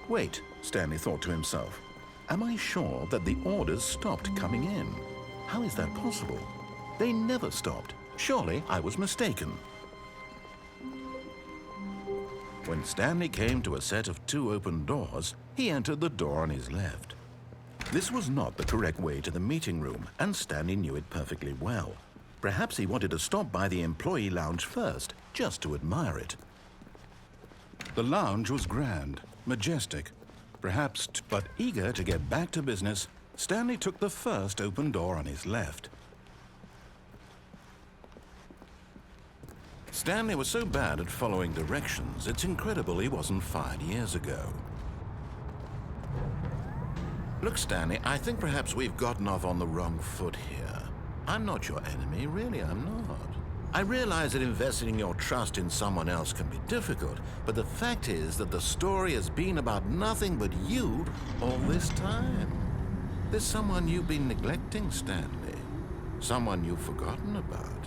Wait, Stanley thought to himself. Am I sure that the orders stopped coming in? How is that possible? They never stopped. Surely I was mistaken. When Stanley came to a set of 2 open doors, he entered the door on his left. This was not the correct way to the meeting room, and Stanley knew it perfectly well. Perhaps he wanted to stop by the employee lounge first, just to admire it. The lounge was grand, majestic, but eager to get back to business, Stanley took the first open door on his left. Stanley was so bad at following directions, it's incredible he wasn't fired years ago. Look, Stanley, I think perhaps we've gotten off on the wrong foot here. I'm not your enemy, really, I'm not. I realize that investing your trust in someone else can be difficult, but the fact is that the story has been about nothing but you all this time. There's someone you've been neglecting, Stanley. Someone you've forgotten about.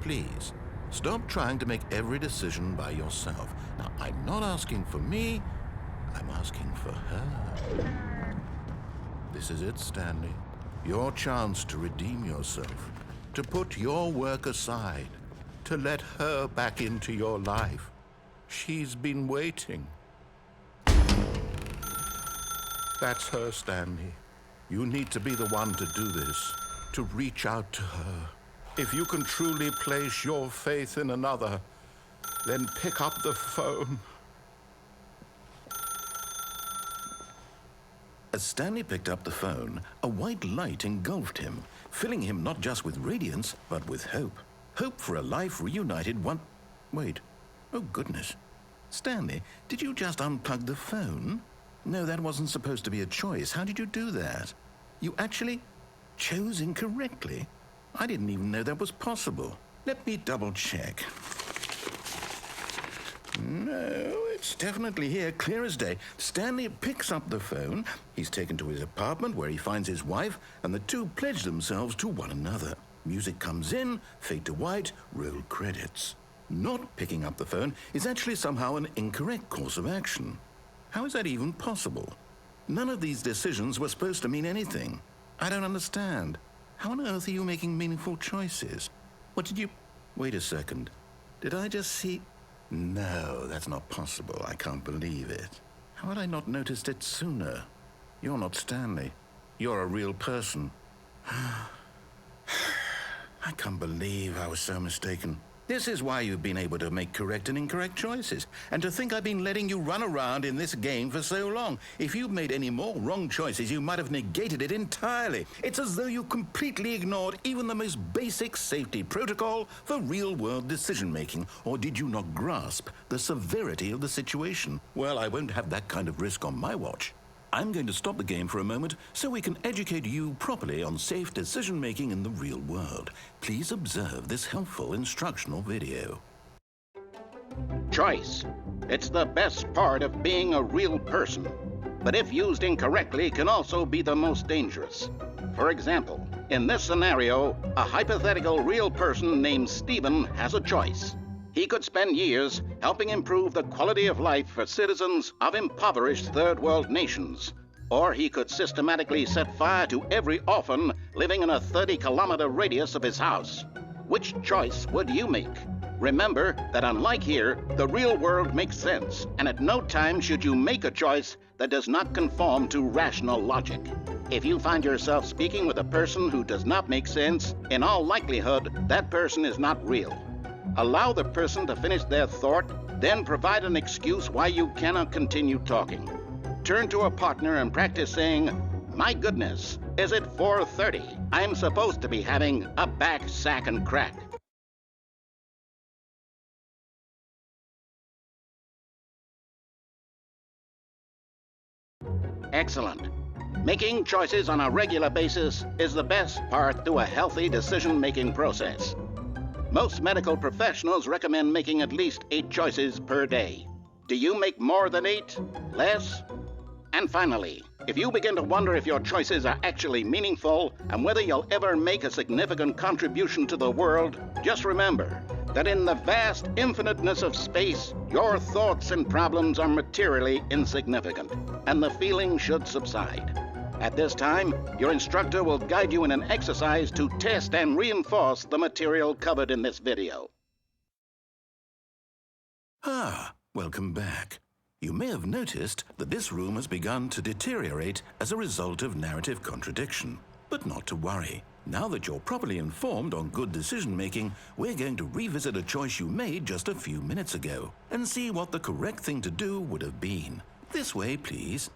Please, stop trying to make every decision by yourself. Now, I'm not asking for me, I'm asking for her. This is it, Stanley. Your chance to redeem yourself, to put your work aside, to let her back into your life. She's been waiting. That's her, Stanley. You need to be the one to do this, to reach out to her. If you can truly place your faith in another, then pick up the phone. As Stanley picked up the phone, a white light engulfed him, filling him not just with radiance, but with hope. Hope for a life reunited Wait. Oh, goodness. Stanley, did you just unplug the phone? No, that wasn't supposed to be a choice. How did you do that? You actually chose incorrectly? I didn't even know that was possible. Let me double-check. No, it's definitely here, clear as day. Stanley picks up the phone. He's taken to his apartment where he finds his wife, and the two pledge themselves to one another. Music comes in, fade to white, roll credits. Not picking up the phone is actually somehow an incorrect course of action. How is that even possible? None of these decisions were supposed to mean anything. I don't understand. How on earth are you making meaningful choices? What did you... Wait a second. Did I just see... No, that's not possible. I can't believe it. How had I not noticed it sooner? You're not Stanley. You're a real person. I can't believe I was so mistaken. This is why you've been able to make correct and incorrect choices. And to think I've been letting you run around in this game for so long. If you'd made any more wrong choices, you might have negated it entirely. It's as though you completely ignored even the most basic safety protocol for real-world decision-making. Or did you not grasp the severity of the situation? Well, I won't have that kind of risk on my watch. I'm going to stop the game for a moment so we can educate you properly on safe decision-making in the real world. Please observe this helpful instructional video. Choice. It's the best part of being a real person, but if used incorrectly can also be the most dangerous. For example, in this scenario, a hypothetical real person named Stephen has a choice. He could spend years helping improve the quality of life for citizens of impoverished third world nations. Or he could systematically set fire to every orphan living in a 30-kilometer radius of his house. Which choice would you make? Remember that unlike here, the real world makes sense, and at no time should you make a choice that does not conform to rational logic. If you find yourself speaking with a person who does not make sense, in all likelihood, that person is not real. Allow the person to finish their thought, then provide an excuse why you cannot continue talking. Turn to a partner and practice saying, "My goodness, is it 4:30? I'm supposed to be having a back, sack, and crack." Excellent. Making choices on a regular basis is the best part to a healthy decision-making process. Most medical professionals recommend making at least 8 choices per day. Do you make more than 8? Less? And finally, if you begin to wonder if your choices are actually meaningful and whether you'll ever make a significant contribution to the world, just remember that in the vast infiniteness of space, your thoughts and problems are materially insignificant, and the feeling should subside. At this time, your instructor will guide you in an exercise to test and reinforce the material covered in this video. Welcome back. You may have noticed that this room has begun to deteriorate as a result of narrative contradiction. But not to worry. Now that you're properly informed on good decision-making, we're going to revisit a choice you made just a few minutes ago and see what the correct thing to do would have been. This way, please.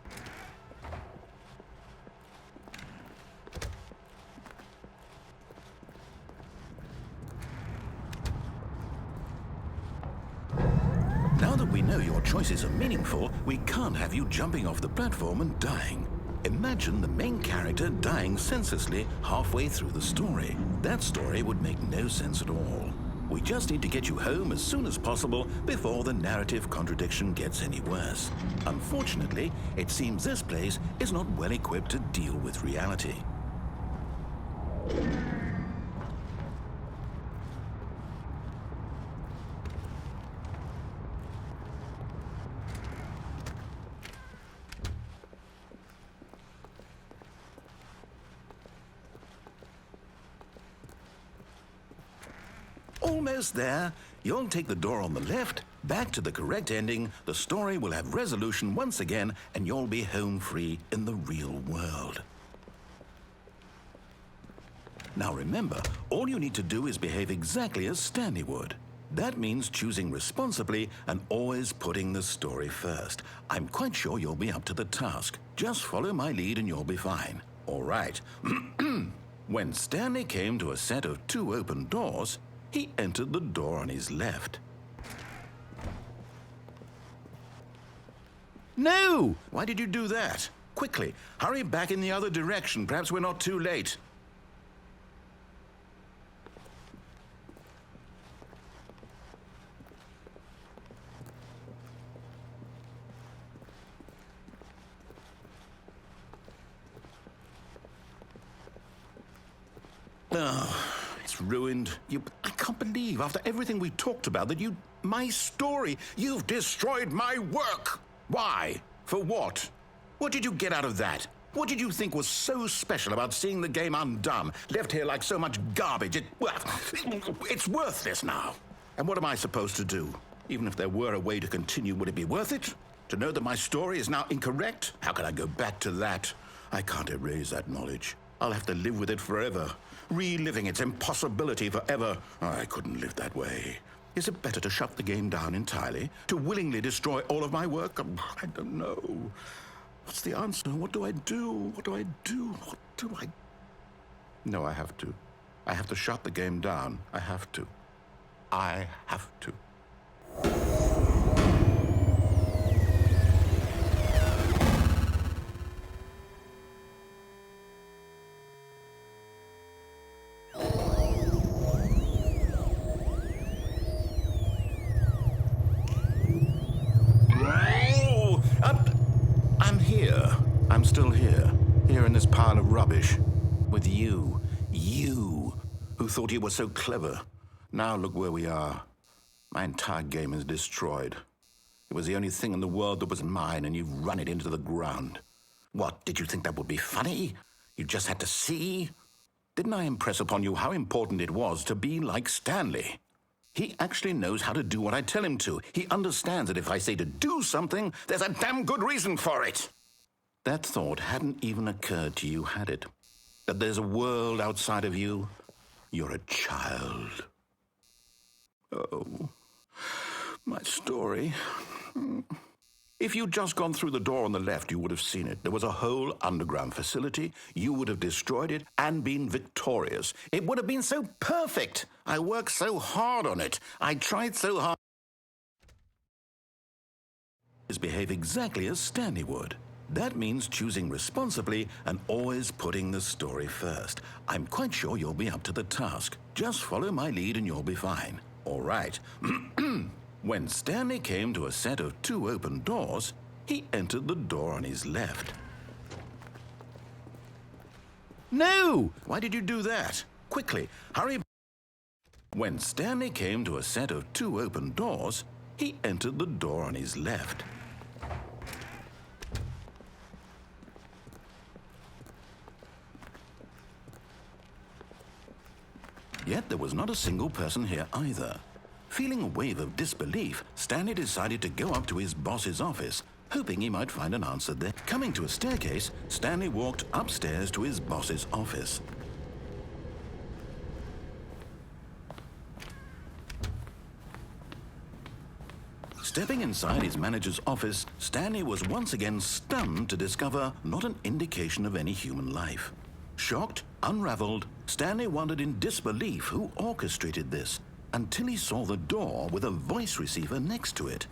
Now that we know your choices are meaningful, we can't have you jumping off the platform and dying. Imagine the main character dying senselessly halfway through the story. That story would make no sense at all. We just need to get you home as soon as possible before the narrative contradiction gets any worse. Unfortunately, it seems this place is not well equipped to deal with reality. Almost there. You'll take the door on the left, back to the correct ending, the story will have resolution once again, and you'll be home free in the real world. Now remember, all you need to do is behave exactly as Stanley would. That means choosing responsibly and always putting the story first. I'm quite sure you'll be up to the task. Just follow my lead and you'll be fine. All right. When Stanley came to a set of 2 open doors, he entered the door on his left. No! Why did you do that? Quickly, hurry back in the other direction. Perhaps we're not too late. Oh. Ruined. I can't believe, after everything we talked about, that my story, you've destroyed my work. Why? For what? What did you get out of that? What did you think was so special about seeing the game undone, left here like so much garbage? It's worthless now. And what am I supposed to do? Even if there were a way to continue, would it be worth it? To know that my story is now incorrect? How can I go back to that? I can't erase that knowledge. I'll have to live with it forever. Reliving its impossibility forever. I couldn't live that way. Is it better to shut the game down entirely? To willingly destroy all of my work? I don't know. What's the answer? What do I do? What do I do? What do I... No, I have to. I have to shut the game down. I have to. I have to. I'm still here in this pile of rubbish, with you who thought you were so clever. Now look where we are. My entire game is destroyed. It was the only thing in the world that was mine, and you've run it into the ground. What, did you think that would be funny? You just had to see? Didn't I impress upon you how important it was to be like Stanley? He actually knows how to do what I tell him to. He understands that if I say to do something, there's a damn good reason for it. That thought hadn't even occurred to you, had it? That there's a world outside of you? You're a child. Oh, my story. If you'd just gone through the door on the left, you would have seen it. There was a whole underground facility. You would have destroyed it and been victorious. It would have been so perfect. I worked so hard on it. I tried so hard. Behave exactly as Stanley would. That means choosing responsibly and always putting the story first. I'm quite sure you'll be up to the task. Just follow my lead and you'll be fine. All right. When Stanley came to a set of 2 open doors, he entered the door on his left. No! Why did you do that? Quickly, hurry. When Stanley came to a set of 2 open doors, he entered the door on his left. Yet there was not a single person here either. Feeling a wave of disbelief, Stanley decided to go up to his boss's office, hoping he might find an answer there. Coming to a staircase, Stanley walked upstairs to his boss's office. Stepping inside his manager's office, Stanley was once again stunned to discover not an indication of any human life. Shocked, unraveled, Stanley wondered in disbelief who orchestrated this, until he saw the door with a voice receiver next to it.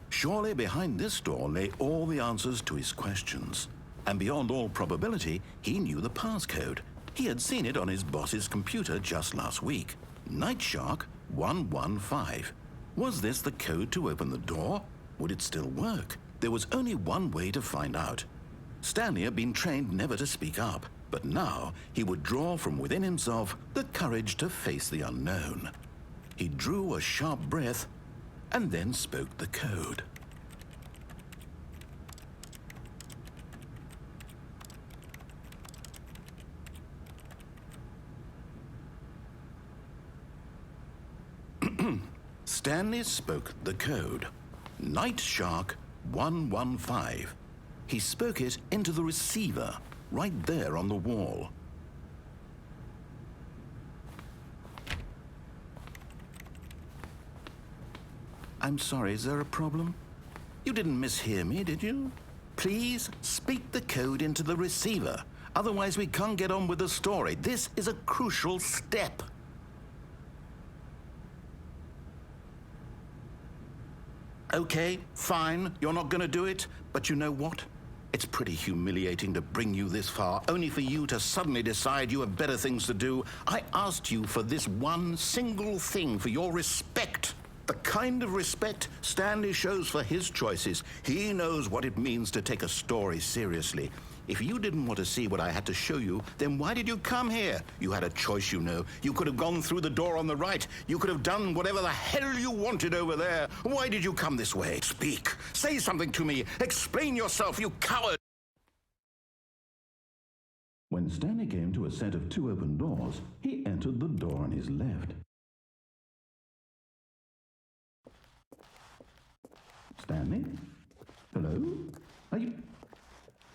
Surely behind this door lay all the answers to his questions. And beyond all probability, he knew the passcode. He had seen it on his boss's computer just last week. Night Shark 115. Was this the code to open the door? Would it still work? There was only one way to find out. Stanley had been trained never to speak up, but now he would draw from within himself the courage to face the unknown. He drew a sharp breath and then spoke the code. Stanley spoke the code. Night Shark 115. He spoke it into the receiver, right there on the wall. I'm sorry, is there a problem? You didn't mishear me, did you? Please speak the code into the receiver. Otherwise, we can't get on with the story. This is a crucial step. Okay, fine, you're not going to do it, but you know what? It's pretty humiliating to bring you this far, only for you to suddenly decide you have better things to do. I asked you for this one single thing, for your respect. The kind of respect Stanley shows for his choices. He knows what it means to take a story seriously. If you didn't want to see what I had to show you, then why did you come here? You had a choice, you know. You could have gone through the door on the right. You could have done whatever the hell you wanted over there. Why did you come this way? Speak. Say something to me. Explain yourself, you coward. When Stanley came to a set of 2 open doors, he entered the door on his left. Stanley? Hello? Are you...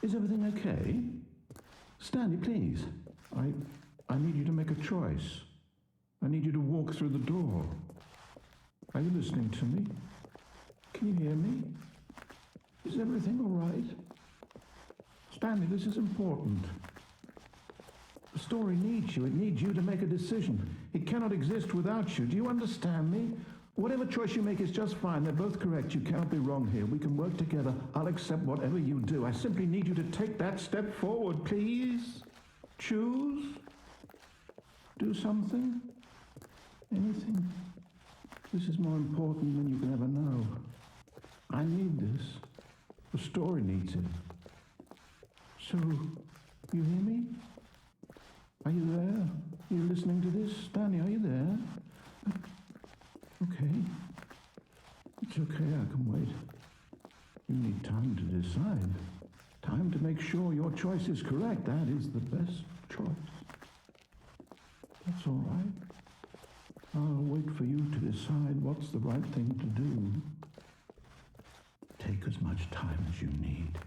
Is everything okay? Stanley, please. I need you to make a choice. I need you to walk through the door. Are you listening to me? Can you hear me? Is everything all right? Stanley, this is important. The story needs you. It needs you to make a decision. It cannot exist without you. Do you understand me? Whatever choice you make is just fine. They're both correct. You cannot be wrong here. We can work together. I'll accept whatever you do. I simply need you to take that step forward, please. Choose. Do something. Anything. This is more important than you can ever know. I need this. The story needs it. So, you hear me? Are you there? Are you listening to this? Stanley, are you there? Okay. It's okay, I can wait. You need time to decide. Time to make sure your choice is correct. That is the best choice. That's all right. I'll wait for you to decide what's the right thing to do. Take as much time as you need.